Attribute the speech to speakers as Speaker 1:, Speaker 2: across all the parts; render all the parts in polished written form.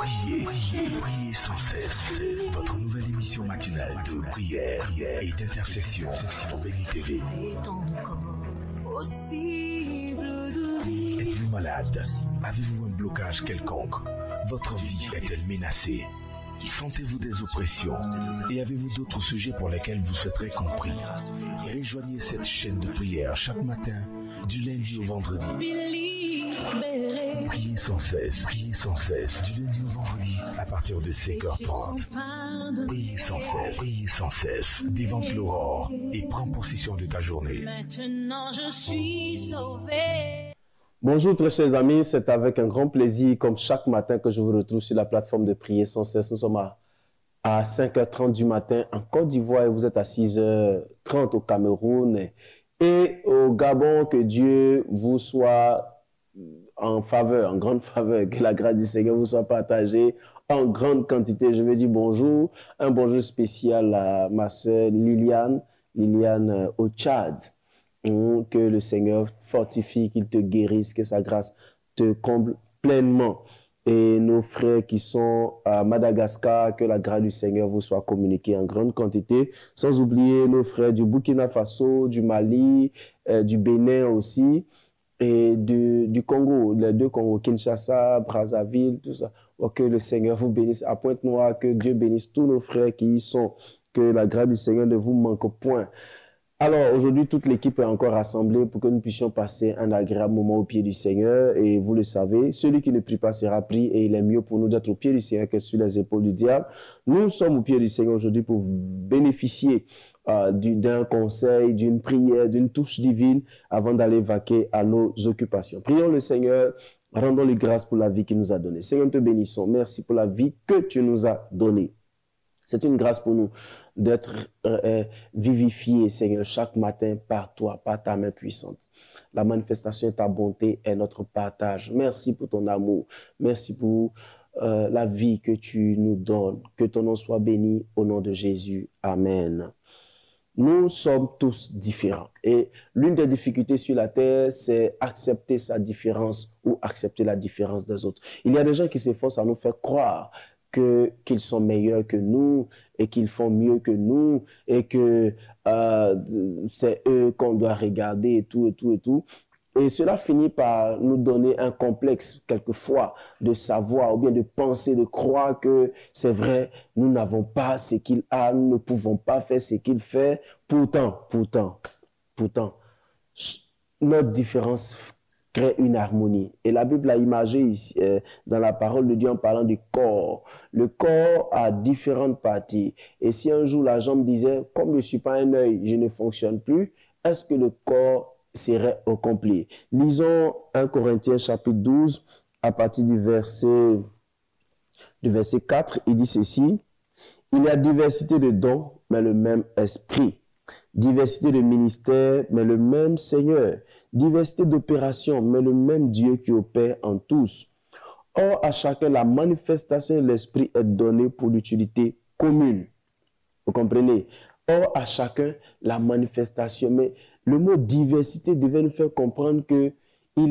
Speaker 1: Priez sans cesse. Votre nouvelle émission matinale de prière et d'intercession sur Béni TV. Êtes-vous malade? Avez-vous un blocage quelconque? Votre vie est-elle menacée? Sentez-vous des oppressions? Et avez-vous d'autres sujets pour lesquels vous souhaiterez compris? Rejoignez cette chaîne de prière chaque matin, du lundi au vendredi. Priez sans cesse, du lundi au vendredi, à partir de 5h30. Priez sans cesse, dévance l'aurore et prends possession de ta journée.
Speaker 2: Maintenant je suis sauvé.
Speaker 3: Bonjour très chers amis, c'est avec un grand plaisir comme chaque matin que je vous retrouve sur la plateforme de Prier sans cesse. Nous sommes à 5h30 du matin en Côte d'Ivoire et vous êtes à 6h30 au Cameroun et au Gabon. Que Dieu vous soit en faveur, en grande faveur, que la grâce du Seigneur vous soit partagée en grande quantité. Je veux dire bonjour, un bonjour spécial à ma soeur Liliane au Tchad. Que le Seigneur fortifie, qu'il te guérisse, que sa grâce te comble pleinement. Et nos frères qui sont à Madagascar, que la grâce du Seigneur vous soit communiquée en grande quantité. Sans oublier nos frères du Burkina Faso, du Mali, du Bénin aussi, et du Congo, les deux Congos, Kinshasa, Brazzaville, tout ça. Que le Seigneur vous bénisse à Pointe-Noire, que Dieu bénisse tous nos frères qui y sont, que la grâce du Seigneur ne vous manque point. Alors, aujourd'hui, toute l'équipe est encore rassemblée pour que nous puissions passer un agréable moment au pied du Seigneur. Et vous le savez, celui qui ne prie pas sera pris et il est mieux pour nous d'être au pied du Seigneur que sur les épaules du diable. Nous sommes au pied du Seigneur aujourd'hui pour bénéficier d'un conseil, d'une prière, d'une touche divine avant d'aller vaquer à nos occupations. Prions le Seigneur, rendons-lui grâce pour la vie qu'il nous a donnée. Seigneur, te bénissons. Merci pour la vie que tu nous as donnée. C'est une grâce pour nous d'être vivifiés, Seigneur, chaque matin par toi, par ta main puissante. La manifestation de ta bonté est notre partage. Merci pour ton amour. Merci pour la vie que tu nous donnes. Que ton nom soit béni au nom de Jésus. Amen. Nous sommes tous différents. Et l'une des difficultés sur la terre, c'est accepter sa différence ou accepter la différence des autres. Il y a des gens qui s'efforcent à nous faire croire qu'ils sont meilleurs que nous et qu'ils font mieux que nous et que c'est eux qu'on doit regarder et tout. Et cela finit par nous donner un complexe quelquefois de savoir ou bien de penser, de croire que c'est vrai, nous n'avons pas ce qu'il a, nous ne pouvons pas faire ce qu'il fait. Pourtant, notre différence crée une harmonie. Et la Bible a imagé ici, dans la parole de Dieu en parlant du corps. Le corps a différentes parties. Et si un jour la jambe disait, comme je ne suis pas un œil, je ne fonctionne plus, est-ce que le corps serait au complet? Lisons 1 Corinthiens chapitre 12, à partir du verset 4, il dit ceci. Il y a diversité de dons, mais le même esprit. Diversité de ministères, mais le même Seigneur. Diversité d'opérations, mais le même Dieu qui opère en tous. Or, à chacun, la manifestation de l'Esprit est donnée pour l'utilité commune. Vous comprenez? Or, à chacun, la manifestation. Mais le mot diversité devait nous faire comprendre qu'il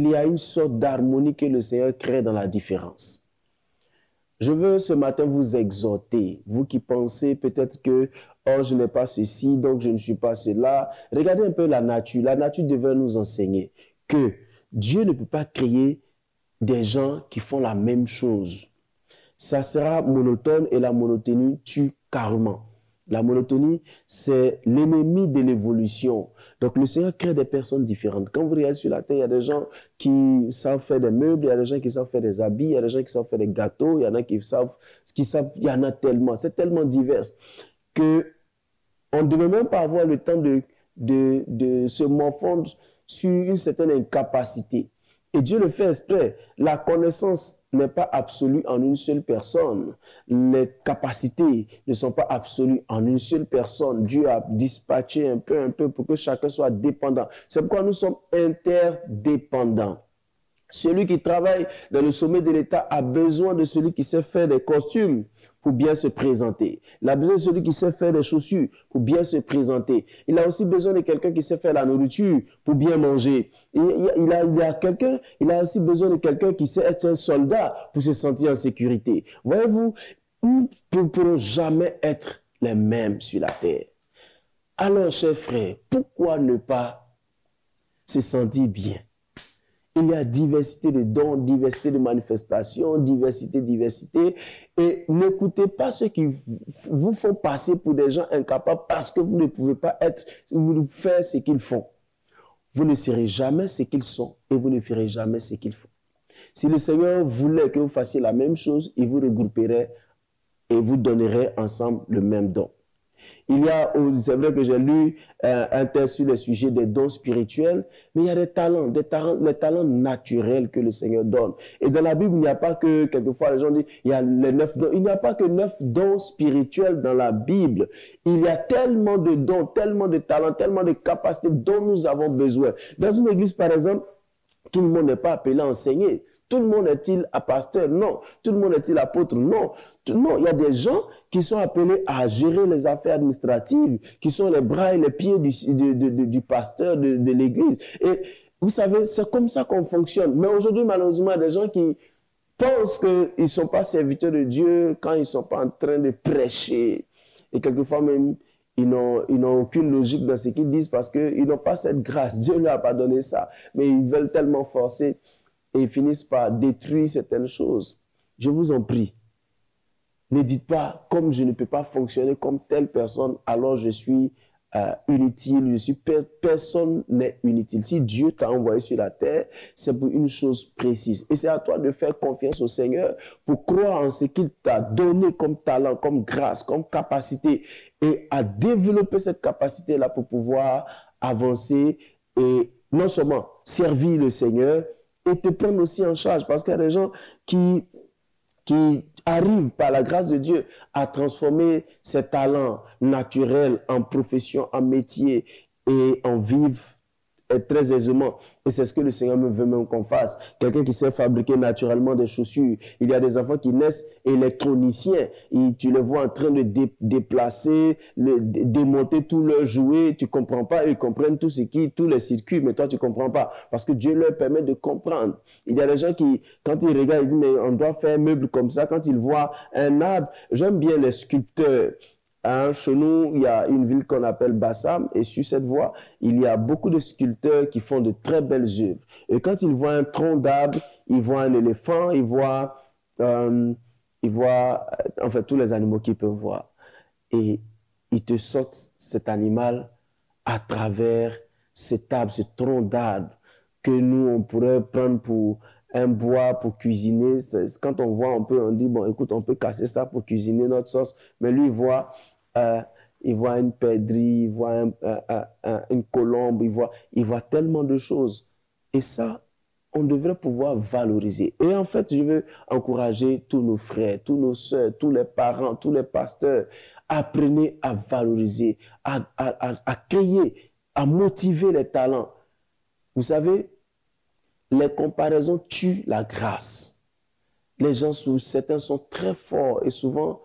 Speaker 3: y a une sorte d'harmonie que le Seigneur crée dans la différence. Je veux ce matin vous exhorter, vous qui pensez peut-être que oh, je n'ai pas ceci, donc je ne suis pas cela. Regardez un peu la nature. La nature devait nous enseigner que Dieu ne peut pas créer des gens qui font la même chose. Ça sera monotone et la monotonie tue carrément. La monotonie, c'est l'ennemi de l'évolution. Donc, le Seigneur crée des personnes différentes. Quand vous regardez sur la terre, il y a des gens qui savent faire des meubles, il y a des gens qui savent faire des habits, il y a des gens qui savent faire des gâteaux, il y en a qui savent, il y en a tellement. C'est tellement divers que on ne devait même pas avoir le temps de se morfondre sur une certaine incapacité. Et Dieu le fait exprès. La connaissance n'est pas absolue en une seule personne. Les capacités ne sont pas absolues en une seule personne. Dieu a dispatché un peu pour que chacun soit dépendant. C'est pourquoi nous sommes interdépendants. Celui qui travaille dans le sommet de l'État a besoin de celui qui sait faire des costumes pour bien se présenter. Il a besoin de celui qui sait faire des chaussures pour bien se présenter. Il a aussi besoin de quelqu'un qui sait faire la nourriture pour bien manger. Il a aussi besoin de quelqu'un qui sait être un soldat pour se sentir en sécurité. Voyez-vous, nous ne pourrons jamais être les mêmes sur la terre. Alors, chers frères, pourquoi ne pas se sentir bien? Il y a diversité de dons, diversité de manifestations, diversité. Et n'écoutez pas ceux qui vous font passer pour des gens incapables parce que vous ne pouvez pas faire ce qu'ils font. Vous ne serez jamais ce qu'ils sont et vous ne ferez jamais ce qu'ils font. Si le Seigneur voulait que vous fassiez la même chose, il vous regrouperait et vous donnerait ensemble le même don. C'est vrai que j'ai lu un texte sur le sujet des dons spirituels, mais il y a les talents naturels que le Seigneur donne. Et dans la Bible, il n'y a pas que, quelquefois les gens disent, il y a les 9 dons. Il n'y a pas que 9 dons spirituels dans la Bible. Il y a tellement de dons, tellement de talents, tellement de capacités dont nous avons besoin. Dans une église, par exemple, tout le monde n'est pas appelé à enseigner. Tout le monde est-il un pasteur? Non. Tout le monde est-il apôtre? Non. Non, il y a des gens qui sont appelés à gérer les affaires administratives, qui sont les bras et les pieds du pasteur de l'église. Et vous savez, c'est comme ça qu'on fonctionne. Mais aujourd'hui, malheureusement, il y a des gens qui pensent qu'ils ne sont pas serviteurs de Dieu quand ils ne sont pas en train de prêcher. Et quelquefois même, ils n'ont aucune logique dans ce qu'ils disent parce qu'ils n'ont pas cette grâce. Dieu ne leur a pas donné ça. Mais ils veulent tellement forcer et ils finissent par détruire certaines choses. Je vous en prie, ne dites pas, comme je ne peux pas fonctionner comme telle personne, alors je suis inutile, personne n'est inutile. Si Dieu t'a envoyé sur la terre, c'est pour une chose précise. Et c'est à toi de faire confiance au Seigneur pour croire en ce qu'il t'a donné comme talent, comme grâce, comme capacité, et à développer cette capacité-là pour pouvoir avancer et non seulement servir le Seigneur, et te prendre aussi en charge. Parce qu'il y a des gens qui arrivent par la grâce de Dieu à transformer ces talents naturels en profession, en métier et en vivre très aisément. Et c'est ce que le Seigneur veut même qu'on fasse. Quelqu'un qui sait fabriquer naturellement des chaussures. Il y a des enfants qui naissent électroniciens. Et tu les vois en train de déplacer, démonter tous leurs jouets. Tu ne comprends pas. Ils comprennent tous les circuits, mais toi, tu ne comprends pas. Parce que Dieu leur permet de comprendre. Il y a des gens qui, quand ils regardent, ils disent, mais on doit faire un meuble comme ça. Quand ils voient un arbre, j'aime bien les sculpteurs. Chez nous, il y a une ville qu'on appelle Bassam et sur cette voie, il y a beaucoup de sculpteurs qui font de très belles œuvres. Et quand ils voient un tronc d'arbre, ils voient un éléphant, ils voient en fait tous les animaux qu'ils peuvent voir. Et ils te sortent cet animal à travers cet arbre, ce tronc d'arbre que nous, on pourrait prendre pour un bois pour cuisiner. Quand on voit, on dit, bon, écoute, on peut casser ça pour cuisiner notre sauce. Mais lui, il voit une perdrix, il voit une colombe, il voit tellement de choses. Et ça, on devrait pouvoir valoriser. Et en fait, je veux encourager tous nos frères, tous nos sœurs, tous les parents, tous les pasteurs. Apprenez à valoriser, à créer, à motiver les talents. Vous savez, les comparaisons tuent la grâce. Les gens, certains sont très forts et souvent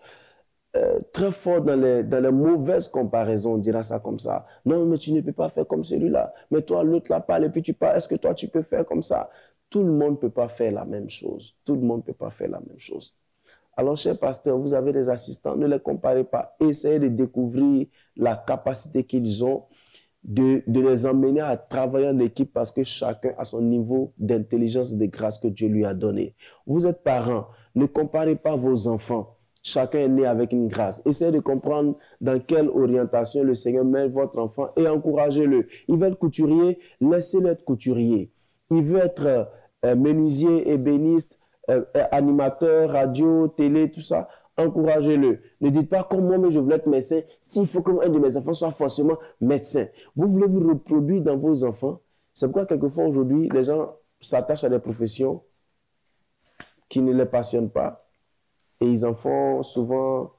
Speaker 3: très forts dans les mauvaises comparaisons, on dira ça comme ça. Non, mais tu ne peux pas faire comme celui-là. Mais toi, l'autre là parle et puis tu parles. Est-ce que toi, tu peux faire comme ça? Tout le monde ne peut pas faire la même chose. Tout le monde ne peut pas faire la même chose. Alors, chers pasteurs, vous avez des assistants, ne les comparez pas. Essayez de découvrir la capacité qu'ils ont, de les emmener à travailler en équipe parce que chacun a son niveau d'intelligence et de grâce que Dieu lui a donné. Vous êtes parents, ne comparez pas vos enfants. Chacun est né avec une grâce. Essayez de comprendre dans quelle orientation le Seigneur met votre enfant et encouragez-le. Il veut être couturier, laissez-le être couturier. Il veut être menuisier, ébéniste, animateur, radio, télé, tout ça. Encouragez-le. Ne dites pas comme moi, mais je voulais être médecin. S'il faut qu'un de mes enfants soit forcément médecin. Vous voulez vous reproduire dans vos enfants. C'est pourquoi quelquefois aujourd'hui, les gens s'attachent à des professions qui ne les passionnent pas. Et ils en font souvent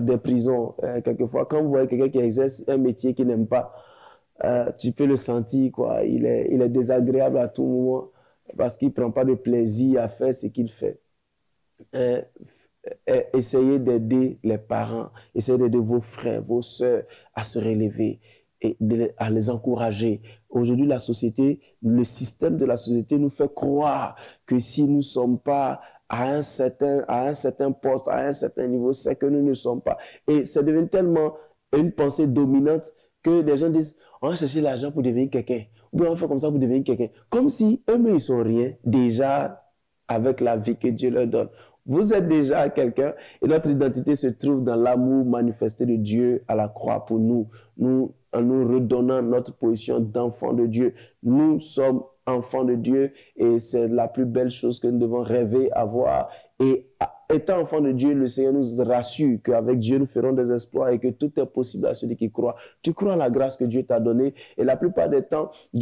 Speaker 3: des prisons. Quelquefois, quand vous voyez quelqu'un qui exerce un métier qu'il n'aime pas, tu peux le sentir, quoi. Il est désagréable à tout moment parce qu'il ne prend pas de plaisir à faire ce qu'il fait. essayez d'aider les parents, essayez d'aider vos frères, vos sœurs à se relever et à les encourager. Aujourd'hui, la société, le système de la société nous fait croire que si nous ne sommes pas à un certain poste, à un certain niveau, c'est que nous ne sommes pas. Et ça devient tellement une pensée dominante que les gens disent, on va chercher l'argent pour devenir quelqu'un. Ou bien on va faire comme ça pour devenir quelqu'un. Comme si eux-mêmes, ils ne sont rien déjà avec la vie que Dieu leur donne. Vous êtes déjà quelqu'un et notre identité se trouve dans l'amour manifesté de Dieu à la croix pour nous. En nous redonnant notre position d'enfant de Dieu. Nous sommes enfants de Dieu et c'est la plus belle chose que nous devons rêver, avoir. Et étant enfants de Dieu, le Seigneur nous rassure qu'avec Dieu, nous ferons des exploits et que tout est possible à celui qui croit. Tu crois en la grâce que Dieu t'a donnée et la plupart du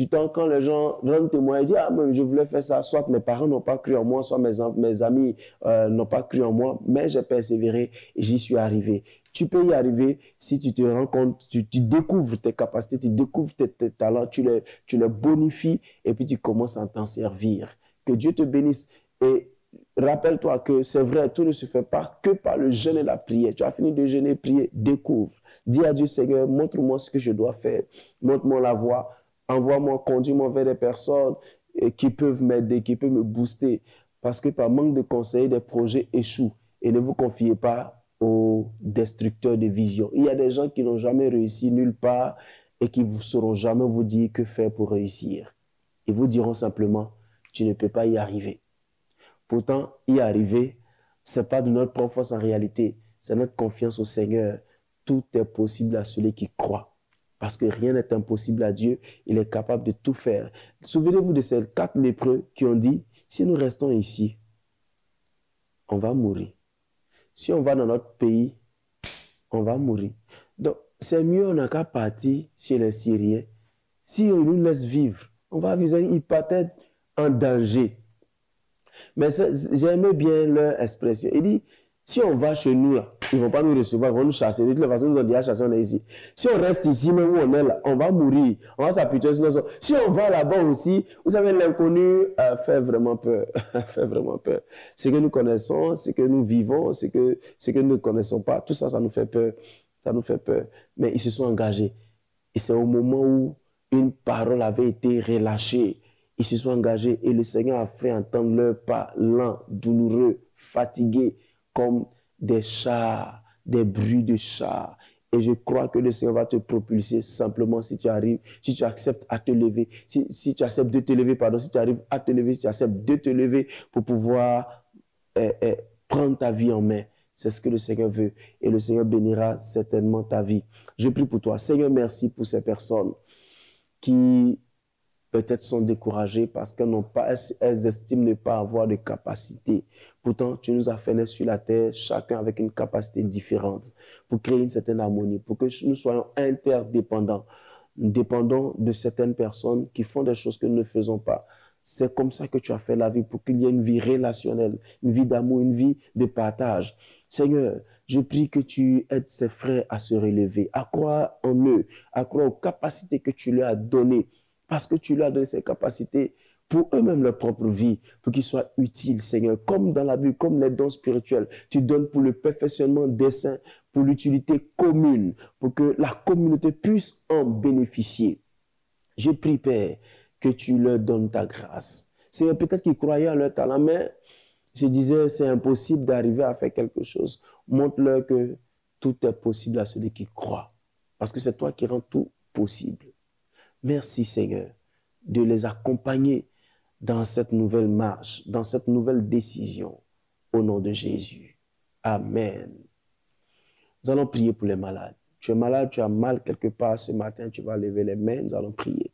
Speaker 3: temps, quand les gens rendent témoin, ils disent « Ah, mais je voulais faire ça, soit mes parents n'ont pas cru en moi, soit mes amis n'ont pas cru en moi, mais j'ai persévéré et j'y suis arrivé. » Tu peux y arriver si tu te rends compte, tu découvres tes capacités, tu découvres tes talents, tu les bonifies et puis tu commences à t'en servir. Que Dieu te bénisse et rappelle-toi que c'est vrai, tout ne se fait pas que par le jeûne et la prière. Tu as fini de jeûner, prier, découvre. Dis à Dieu, Seigneur, montre-moi ce que je dois faire. Montre-moi la voie. Envoie-moi, conduis-moi vers des personnes qui peuvent m'aider, qui peuvent me booster. Parce que par manque de conseils, des projets échouent. Et ne vous confiez pas aux destructeurs de vision. Il y a des gens qui n'ont jamais réussi nulle part et qui ne sauront jamais vous dire que faire pour réussir. Ils vous diront simplement, tu ne peux pas y arriver. Pourtant, y arriver, ce n'est pas de notre propre force en réalité, c'est notre confiance au Seigneur. Tout est possible à celui qui croit. Parce que rien n'est impossible à Dieu, il est capable de tout faire. Souvenez-vous de ces 4 lépreux qui ont dit, si nous restons ici, on va mourir. Si on va dans notre pays, on va mourir. Donc, c'est mieux, on n'a qu'à partir chez les Syriens. Si on nous laisse vivre, on va vivre, ils peut-être en danger. Mais j'aimais bien leur expression. Il dit, si on va chez nous, là, ils ne vont pas nous recevoir, ils vont nous chasser. De toute façon, ils nous ont dit à chasser, on est ici. Si on reste ici, même où on est là, on va mourir. On va s'appuyer sur nos... Si on va là-bas aussi, vous savez, l'inconnu fait vraiment peur. fait vraiment peur. Ce que nous connaissons, ce que nous vivons, ce que nous ne connaissons pas, tout ça, ça nous fait peur. Ça nous fait peur. Mais ils se sont engagés. Et c'est au moment où une parole avait été relâchée. Ils se sont engagés et le Seigneur a fait entendre leurs pas lents, douloureux, fatigués, comme des chars, des bruits de chars. Et je crois que le Seigneur va te propulser simplement si tu arrives, si tu acceptes à te lever, si tu acceptes de te lever, pardon, si tu arrives à te lever, si tu acceptes de te lever pour pouvoir prendre ta vie en main. C'est ce que le Seigneur veut. Et le Seigneur bénira certainement ta vie. Je prie pour toi. Seigneur, merci pour ces personnes qui peut-être sont découragées parce qu'elles estiment ne pas avoir de capacité. Pourtant, tu nous as fait naître sur la terre, chacun avec une capacité différente, pour créer une certaine harmonie, pour que nous soyons interdépendants, dépendants de certaines personnes qui font des choses que nous ne faisons pas. C'est comme ça que tu as fait la vie, pour qu'il y ait une vie relationnelle, une vie d'amour, une vie de partage. Seigneur, je prie que tu aides ces frères à se relever, à croire en eux, à croire aux capacités que tu leur as données, parce que tu leur as donné ces capacités pour eux-mêmes leur propre vie, pour qu'ils soient utiles, Seigneur, comme dans la Bible, comme les dons spirituels. Tu donnes pour le perfectionnement des saints, pour l'utilité commune, pour que la communauté puisse en bénéficier. Je prie, Père, que tu leur donnes ta grâce. C'est peut-être qu'ils croyaient à leur talent, mais je disais, c'est impossible d'arriver à faire quelque chose. Montre-leur que tout est possible à celui qui croit, parce que c'est toi qui rends tout possible. Merci, Seigneur, de les accompagner dans cette nouvelle marche, dans cette nouvelle décision, au nom de Jésus. Amen. Nous allons prier pour les malades. Tu es malade, tu as mal quelque part ce matin, tu vas lever les mains, nous allons prier.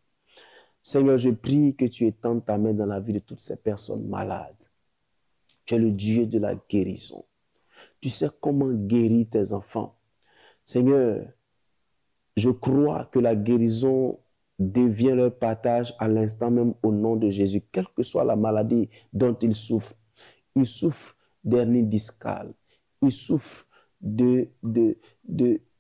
Speaker 3: Seigneur, je prie que tu étendes ta main dans la vie de toutes ces personnes malades. Tu es le Dieu de la guérison. Tu sais comment guérir tes enfants. Seigneur, je crois que la guérison devient leur partage à l'instant même au nom de Jésus, quelle que soit la maladie dont ils souffrent. Ils souffrent d'hernie discale, ils souffrent de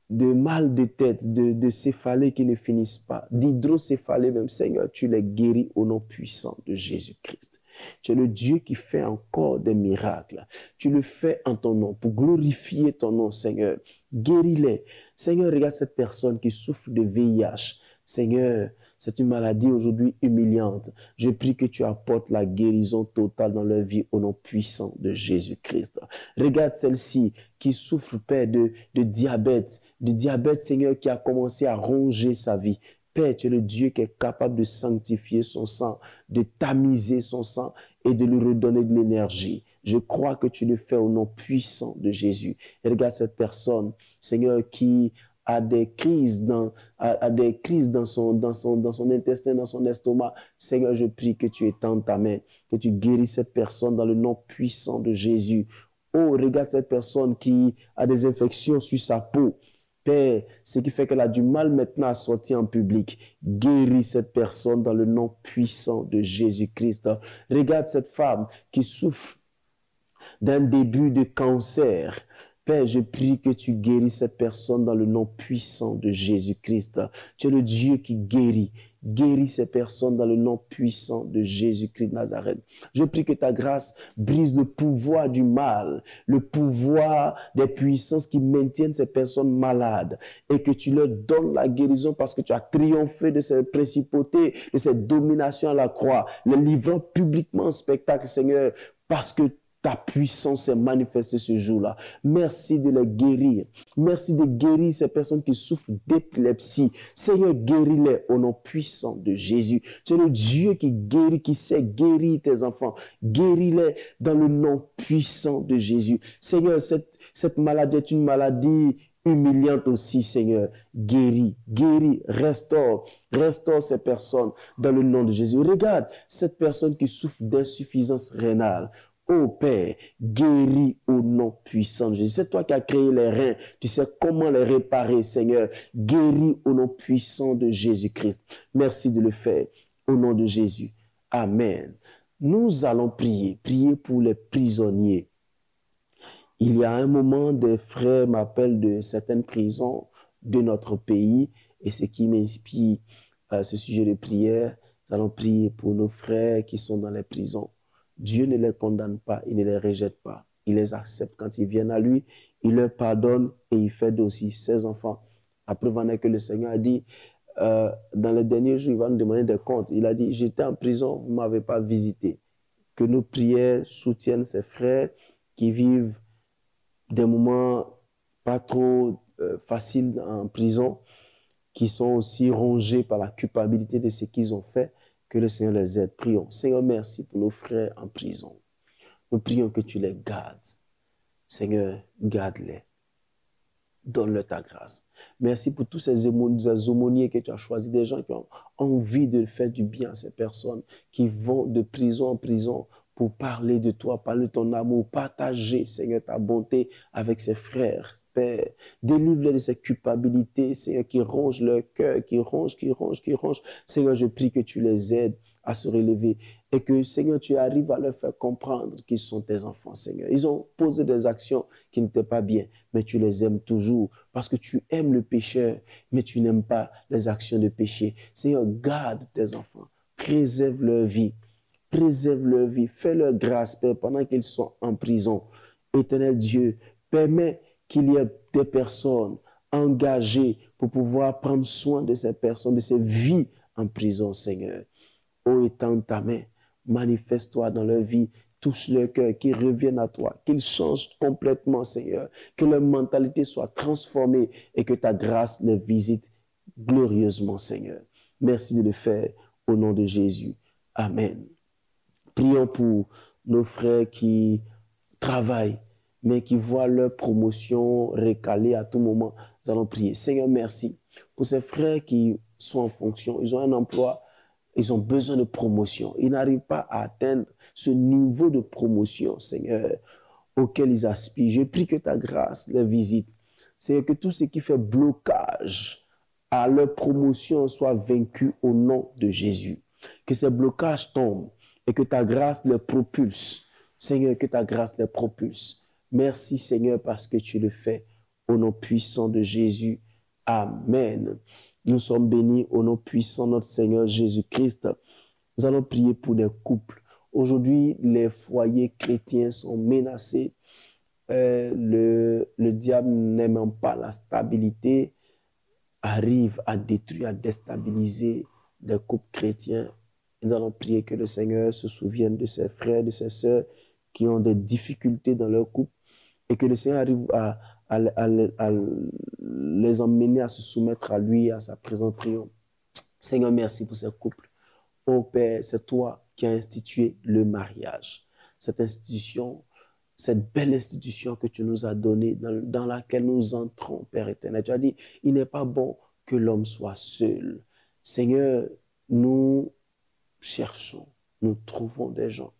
Speaker 3: mal de tête, de céphalées qui ne finissent pas, d'hydrocéphalée même. Seigneur, tu les guéris au nom puissant de Jésus-Christ. Tu es le Dieu qui fait encore des miracles. Tu le fais en ton nom, pour glorifier ton nom, Seigneur. Guéris-les. Seigneur, regarde cette personne qui souffre de VIH. Seigneur, c'est une maladie aujourd'hui humiliante. Je prie que tu apportes la guérison totale dans leur vie au nom puissant de Jésus-Christ. Regarde celle-ci qui souffre, Père, de diabète. De diabète, Seigneur, qui a commencé à ronger sa vie. Père, tu es le Dieu qui est capable de sanctifier son sang, de tamiser son sang et de lui redonner de l'énergie. Je crois que tu le fais au nom puissant de Jésus. Et regarde cette personne, Seigneur, qui a des crises dans son intestin, dans son estomac. Seigneur, je prie que tu étendes ta main, que tu guéris cette personne dans le nom puissant de Jésus. Oh, regarde cette personne qui a des infections sur sa peau. Père, ce qui fait qu'elle a du mal maintenant à sortir en public. Guéris cette personne dans le nom puissant de Jésus-Christ. Regarde cette femme qui souffre d'un début de cancer. Père, je prie que tu guéris cette personne dans le nom puissant de Jésus-Christ. Tu es le Dieu qui guérit. Guéris ces personnes dans le nom puissant de Jésus-Christ de Nazareth. Je prie que ta grâce brise le pouvoir du mal, le pouvoir des puissances qui maintiennent ces personnes malades et que tu leur donnes la guérison parce que tu as triomphé de ces principautés, de cette domination à la croix, les livrant publiquement en spectacle, Seigneur, parce que ta puissance est manifestée ce jour-là. Merci de les guérir. Merci de guérir ces personnes qui souffrent d'épilepsie. Seigneur, guéris-les au nom puissant de Jésus. Tu es le Dieu qui guérit, qui sait guérir tes enfants. Guéris-les dans le nom puissant de Jésus. Seigneur, cette maladie est une maladie humiliante aussi, Seigneur. Guéris, restaure ces personnes dans le nom de Jésus. Regarde cette personne qui souffre d'insuffisance rénale. Oh Père, guéris au nom puissant de Jésus. C'est toi qui as créé les reins. Tu sais comment les réparer, Seigneur. Guéris au nom puissant de Jésus-Christ. Merci de le faire au nom de Jésus. Amen. Nous allons prier pour les prisonniers. Il y a un moment, des frères m'appellent de certaines prisons de notre pays et ce qui m'inspire ce sujet de prière, nous allons prier pour nos frères qui sont dans les prisons. Dieu ne les condamne pas, il ne les rejette pas. Il les accepte quand ils viennent à lui, il leur pardonne et il fait aussi ses enfants. Après, voilà que le Seigneur a dit, dans les derniers jours, il va nous demander des comptes. Il a dit, j'étais en prison, vous ne m'avez pas visité. Que nos prières soutiennent ces frères qui vivent des moments pas trop faciles en prison, qui sont aussi rongés par la culpabilité de ce qu'ils ont fait. Que le Seigneur les aide. Prions. Seigneur, merci pour nos frères en prison. Nous prions que tu les gardes. Seigneur, garde-les. Donne-leur ta grâce. Merci pour tous ces aumôniers que tu as choisis, des gens qui ont envie de faire du bien à ces personnes, qui vont de prison en prison pour parler de toi, parler de ton amour, partager, Seigneur, ta bonté avec ses frères. Père, délivre-les de ces culpabilités, Seigneur, qui rongent leur cœur, qui rongent. Seigneur, je prie que tu les aides à se relever et que, Seigneur, tu arrives à leur faire comprendre qu'ils sont tes enfants, Seigneur. Ils ont posé des actions qui n'étaient pas bien, mais tu les aimes toujours parce que tu aimes le pécheur, mais tu n'aimes pas les actions de péché. Seigneur, garde tes enfants, préserve leur vie, fais leur grâce, Père, pendant qu'ils sont en prison. Éternel Dieu, permets qu'il y ait des personnes engagées pour pouvoir prendre soin de ces personnes, de ces vies en prison, Seigneur. Oh, étends ta main, manifeste-toi dans leur vie, touche leur cœur, qu'ils reviennent à toi, qu'ils changent complètement, Seigneur, que leur mentalité soit transformée et que ta grâce les visite glorieusement, Seigneur. Merci de le faire au nom de Jésus. Amen. Prions pour nos frères qui travaillent, mais qui voient leur promotion recalée à tout moment. Nous allons prier. Seigneur, merci pour ces frères qui sont en fonction. Ils ont un emploi, ils ont besoin de promotion. Ils n'arrivent pas à atteindre ce niveau de promotion, Seigneur, auquel ils aspirent. Je prie que ta grâce les visite. Seigneur, que tout ce qui fait blocage à leur promotion soit vaincu au nom de Jésus. Que ces blocages tombent et que ta grâce les propulse. Seigneur, que ta grâce les propulse. Merci, Seigneur, parce que tu le fais. Au nom puissant de Jésus. Amen. Nous sommes bénis au nom puissant de notre Seigneur Jésus-Christ. Nous allons prier pour des couples. Aujourd'hui, les foyers chrétiens sont menacés. Le diable, n'aimant pas la stabilité, arrive à détruire, à déstabiliser les couples chrétiens. Nous allons prier que le Seigneur se souvienne de ses frères, de ses sœurs qui ont des difficultés dans leur couple et que le Seigneur arrive à les emmener à se soumettre à lui, à sa présence. Prions. Seigneur, merci pour ces couples. Oh Père, c'est toi qui as institué le mariage. Cette institution, cette belle institution que tu nous as donnée, dans laquelle nous entrons, Père éternel. Tu as dit, il n'est pas bon que l'homme soit seul. Seigneur, nous cherchons, nous trouvons des gens.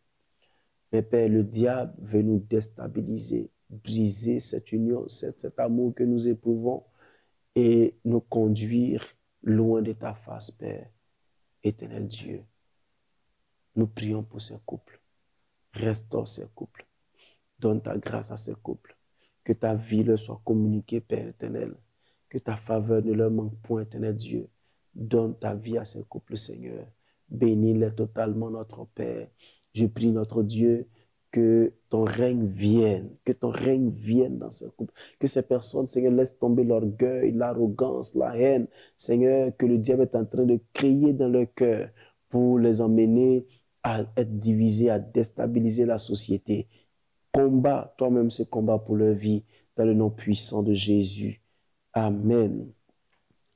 Speaker 3: Mais Père, le diable veut nous déstabiliser, briser cette union, cet amour que nous éprouvons et nous conduire loin de ta face, Père, éternel Dieu. Nous prions pour ces couples. Restaure ces couples. Donne ta grâce à ces couples. Que ta vie leur soit communiquée, Père éternel. Que ta faveur ne leur manque point, éternel Dieu. Donne ta vie à ces couples, Seigneur. Bénis-les totalement, notre Père. Je prie, notre Dieu, que ton règne vienne dans ces couples. Que ces personnes, Seigneur, laissent tomber l'orgueil, l'arrogance, la haine. Seigneur, que le diable est en train de crier dans leur cœur pour les emmener à être divisés, à déstabiliser la société. Combat toi-même ce combat pour leur vie dans le nom puissant de Jésus. Amen.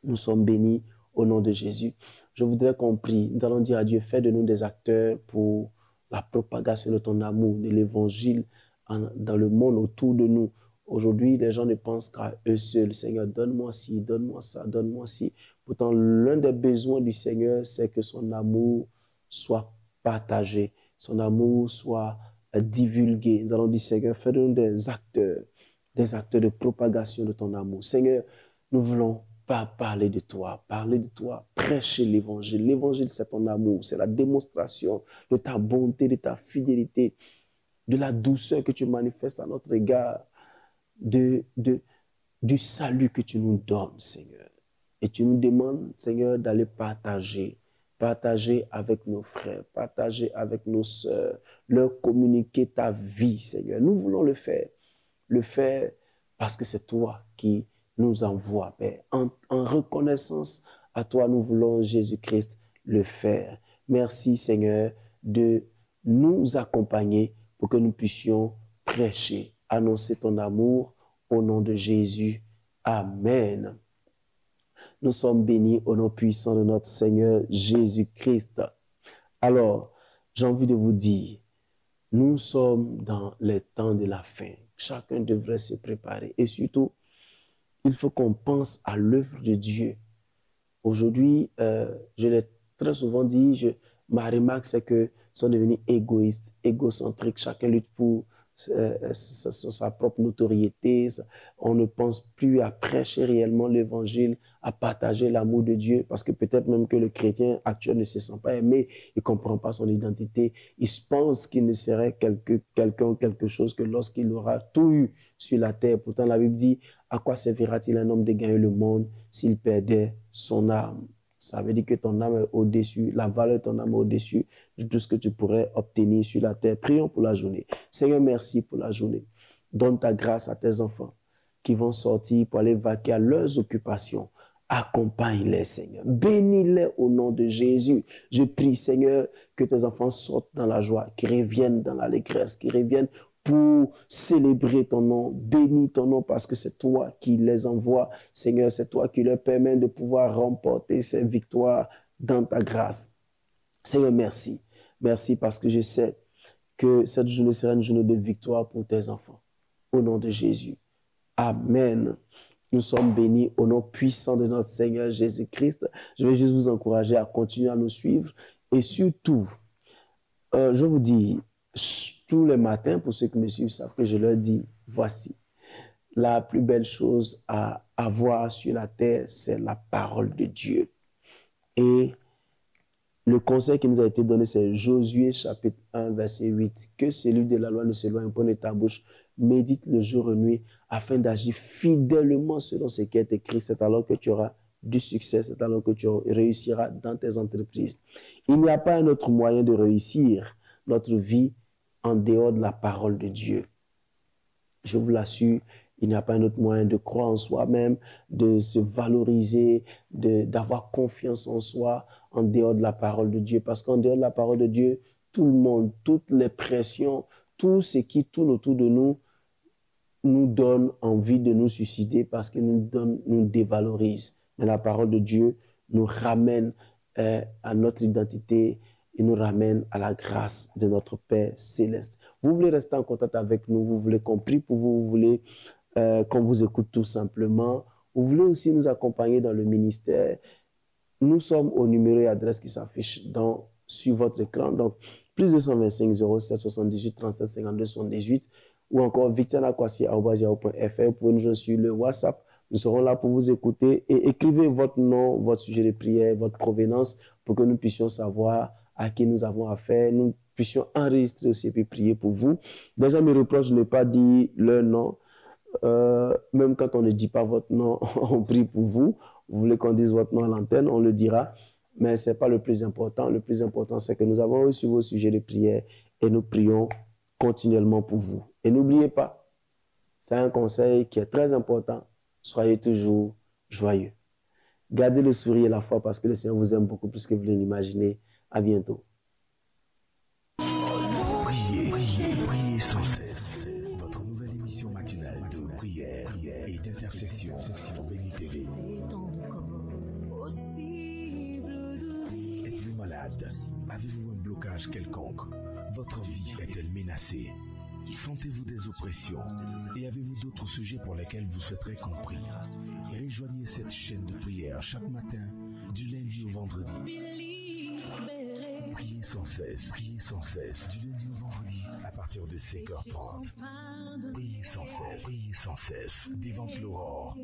Speaker 3: Nous sommes bénis au nom de Jésus. Je voudrais qu'on prie. Nous allons dire à Dieu, fais de nous des acteurs pour la propagation de ton amour, de l'évangile dans le monde autour de nous. Aujourd'hui, les gens ne pensent qu'à eux seuls. Seigneur, donne-moi ci, donne-moi ça, donne-moi ci. Pourtant, l'un des besoins du Seigneur, c'est que son amour soit partagé, son amour soit divulgué. Nous allons dire, Seigneur, fais de nous des acteurs de propagation de ton amour. Seigneur, nous voulons pas parler de toi, prêcher l'évangile. L'évangile, c'est ton amour, c'est la démonstration de ta bonté, de ta fidélité, de la douceur que tu manifestes à notre égard, du salut que tu nous donnes, Seigneur. Et tu nous demandes, Seigneur, d'aller partager avec nos frères, partager avec nos sœurs, leur communiquer ta vie, Seigneur. Nous voulons le faire parce que c'est toi qui nous envoie, Père. En reconnaissance à toi, nous voulons, Jésus-Christ, le faire. Merci, Seigneur, de nous accompagner pour que nous puissions prêcher, annoncer ton amour au nom de Jésus. Amen. Nous sommes bénis au nom puissant de notre Seigneur Jésus-Christ. Alors, j'ai envie de vous dire, nous sommes dans les temps de la fin. Chacun devrait se préparer et surtout, il faut qu'on pense à l'œuvre de Dieu. Aujourd'hui, je l'ai très souvent dit, ma remarque, c'est que sont devenus égoïstes, égocentriques. Chacun lutte pour sa propre notoriété. On ne pense plus à prêcher réellement l'évangile, à partager l'amour de Dieu, parce que peut-être même que le chrétien actuel ne se sent pas aimé, il ne comprend pas son identité. Il pense qu'il ne serait quelqu'un ou quelque chose que lorsqu'il aura tout eu sur la terre. Pourtant, la Bible dit, à quoi servira-t-il un homme de gagner le monde s'il perdait son âme? Ça veut dire que ton âme est au-dessus, la valeur de ton âme est au-dessus de tout ce que tu pourrais obtenir sur la terre. Prions pour la journée. Seigneur, merci pour la journée. Donne ta grâce à tes enfants qui vont sortir pour aller vaquer à leurs occupations. Accompagne-les, Seigneur. Bénis-les au nom de Jésus. Je prie, Seigneur, que tes enfants sortent dans la joie, qu'ils reviennent dans l'allégresse, qu'ils reviennent pour célébrer ton nom. Bénis ton nom parce que c'est toi qui les envoies. Seigneur, c'est toi qui leur permets de pouvoir remporter ces victoires dans ta grâce. Seigneur, merci. Merci parce que je sais que cette journée sera une journée de victoire pour tes enfants. Au nom de Jésus. Amen. Nous sommes bénis au nom puissant de notre Seigneur Jésus-Christ. Je vais juste vous encourager à continuer à nous suivre. Et surtout, je vous dis, tous les matins, pour ceux qui me suivent, savent que je leur dis, voici, la plus belle chose à avoir sur la terre, c'est la parole de Dieu. Et le conseil qui nous a été donné, c'est Josué chapitre 1, verset 8. Que celui de la loi ne s'éloigne point de ta bouche, médite le jour et nuit, afin d'agir fidèlement selon ce qui est écrit. C'est alors que tu auras du succès, c'est alors que tu réussiras dans tes entreprises. Il n'y a pas un autre moyen de réussir notre vie en dehors de la parole de Dieu. Je vous l'assure, il n'y a pas un autre moyen de croire en soi-même, de se valoriser, d'avoir confiance en soi en dehors de la parole de Dieu. Parce qu'en dehors de la parole de Dieu, tout le monde, toutes les pressions, tout ce qui tourne autour de nous donne envie de nous suicider parce qu'il nous dévalorise. Mais la parole de Dieu nous ramène à notre identité et nous ramène à la grâce de notre Père céleste. Vous voulez rester en contact avec nous, vous voulez qu'on prie pour vous, vous voulez qu'on vous écoute tout simplement. Vous voulez aussi nous accompagner dans le ministère. Nous sommes au numéro et adresse qui s'affiche sur votre écran. Donc, plus 225 07 78 37 52 78 ou encore victianakwasi@yahoo.fr. Vous pouvez nous joindre sur le WhatsApp. Nous serons là pour vous écouter et écrivez votre nom, votre sujet de prière, votre provenance pour que nous puissions savoir à qui nous avons affaire. Nous puissions enregistrer aussi et puis prier pour vous. Déjà, mes reproches, je n'ai pas dit leur nom. Même quand on ne dit pas votre nom, on prie pour vous. Vous voulez qu'on dise votre nom à l'antenne, on le dira. Mais ce n'est pas le plus important. Le plus important, c'est que nous avons reçu vos sujets de prière et nous prions continuellement pour vous. Et n'oubliez pas, c'est un conseil qui est très important. Soyez toujours joyeux. Gardez le sourire et la foi parce que le Seigneur vous aime beaucoup plus que vous ne l'imaginez. À bientôt.
Speaker 1: Priez, priez, priez sans cesse. Votre nouvelle émission matinale de prière et d'intercession sur Béni TV. Êtes-vous malade? Avez-vous un blocage quelconque? Votre vie est-elle menacée? Sentez-vous des oppressions? Et avez-vous d'autres sujets pour lesquels vous souhaiterez qu'on prie? Rejoignez cette chaîne de prière chaque matin, du lundi au vendredi. Priez sans cesse, du lundi au vendredi, à partir de 5h30. Priez sans cesse, devant l'aurore.